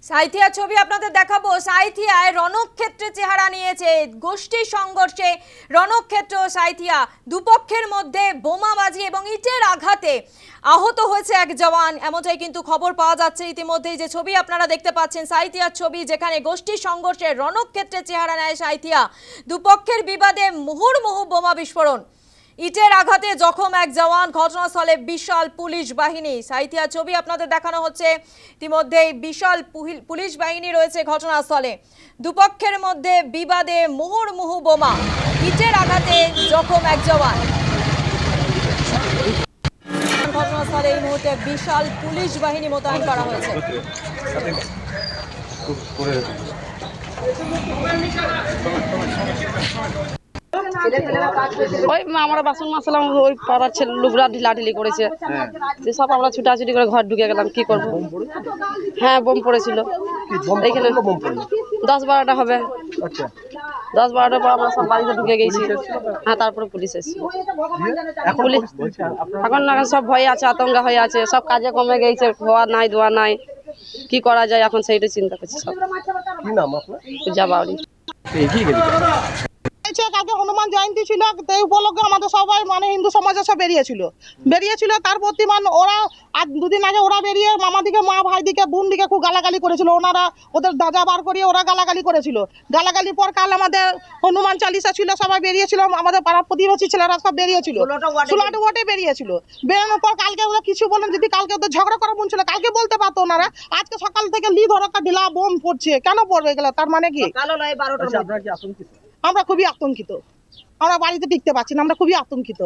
সাঁইথিয়া ছবি আপনাদের দেখাবো। সাঁইথিয়ায় রণক্ষেত্রে চেহারা নিয়েছে গোষ্ঠী সংঘর্ষে। রণক্ষেত্র সাঁইথিয়া, দুপক্ষের মধ্যে বোমাবাজি এবং ইটের আঘাতে আহত হয়েছে এক জওয়ান, এমনটাই কিন্তু খবর পাওয়া যাচ্ছে ইতিমধ্যেই। যে ছবি আপনারা দেখতে পাচ্ছেন সাঁইথিয়ার ছবি, যেখানে গোষ্ঠী সংঘর্ষে রণক্ষেত্রে চেহারা নেয় সাঁইথিয়া। দুপক্ষের বিবাদে মুহুর্মুহু বোমা বিস্ফোরণ, ইটের আঘাতে জখম এক জওয়ান, ঘটনাস্থলে বিশাল পুলিশ বাহিনী। সাঁইথিয়া ছবি আপনাদের দেখানো হচ্ছে। ইতিমধ্যেই বিশাল পুলিশ বাহিনী রয়েছে ঘটনাস্থলে। দুপক্ষের মধ্যে বিবাদে মুহুর্মুহু বোমা, ইটের আঘাতে জখম এক জওয়ান। ঘটনাস্থলে এই মুহূর্তে বিশাল পুলিশ বাহিনী মোতায়েন করা হয়েছে। ওই আমরা বাসন মাসলাম, ওই পাড়ার ছেলে লোকরা ঢিলাঢিলি করেছে, সব আমরা ছুটাছুটি করে ঘর ঢুকে গেলাম। কি করবো? হ্যাঁ, বোম পড়েছিল এইখানে, 10-12টা হবে। 10-12টার পর আমরা সব বাড়িতে ঢুকে গেছি। হ্যাঁ, তারপরে পুলিশ এসেছিল। এখন সব ভয়ে আছে, আতঙ্কা হয়ে আছে, সব কাজে কমে গেছে, হওয়া নাই দোয়া নাই, কি করা যায় এখন সেইটা চিন্তা করছি সব। পূজা বাউরি। কালকে হনুমান জয়ন্তী ছিল, এই উপলক্ষে আমাদের সবাই হিন্দু সমাজে সব বেরিয়েছিল। তার প্রতি ওরা আজ দুদিন আগে ওরা বেরিয়ে মামাদিকে, মা ভাইদিকে, বোন দিকে খুব গালাগালি করেছিল। ওনারা ওদের দাদা বার করিয়ে ওরা গালাগালি করেছিল। গালাগালির পর কাল আমাদের হনুমান চালিসা ছিল, সবাই বেরিয়েছিল। আমাদের পাড়ার প্রতিবেশী ছেলেরা সব বেরিয়েছিল, 16টা ওয়ার্ডে বেরিয়েছিল। বেরোনোর পর কালকে ওরা কিছু বলেন, যদি কালকে ওদের ঝগড়া করা মন ছিল কালকে বলতে পারতো ওনারা। আজকে সকাল থেকে একটা ঢিলা বোম পড়ছে, কেন পড়বে গেল? তার মানে কি? আমরা খুবই আতঙ্কিত, আমরা বাড়িতে টিকতে পারছি না, আমরা খুবই আতঙ্কিত।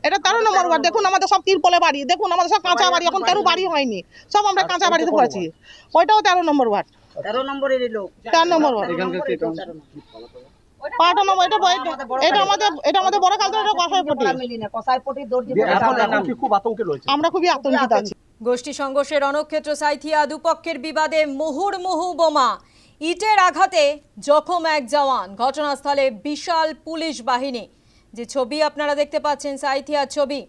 এটা 13 নম্বর ওয়ার্ড। দেখুন আমাদের সব তিরপলে বাড়ি, দেখুন আমাদের সব কাঁচা বাড়ি, এখন 13 বাড়ি হয়নি, সব আমরা কাঁচা বাড়িতে পড়েছি। ওইটাও 13 নম্বর ওয়ার্ড। 13 নম্বর ওয়ার্ড। এটা আমাদের বড় কালচার, আমরা খুবই আতঙ্কিত আছি। গোষ্ঠী সংঘর্ষে রণক্ষেত্র সাঁইথিয়া, দুপক্ষের বিবাদে মুহুর্মুহু বোমা, ইটের আঘাতে জখম এক জওয়ান, ঘটনাস্থলে বিশাল পুলিশ বাহিনী। যে ছবি আপনারা দেখতে পাচ্ছেন সাঁইথিয়ার ছবি,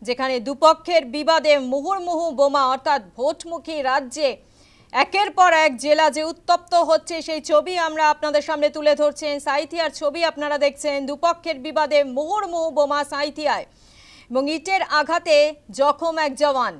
যেখানে দুপক্ষের বিবাদে মুহুর্মুহু বোমা, অর্থাৎ ভোটমুখী রাজ্যে একের পর এক জেলা যে উত্তপ্ত হচ্ছে, সেই ছবি আমরা আপনাদের সামনে তুলে ধরছেন। সাঁইথিয়ার ছবি আপনারা দেখছেন, দুপক্ষের বিবাদে মুহুর্মুহু বোমা সাঁইথিয়ায় এবং ইটের আঘাতে জখম এক জওয়ান।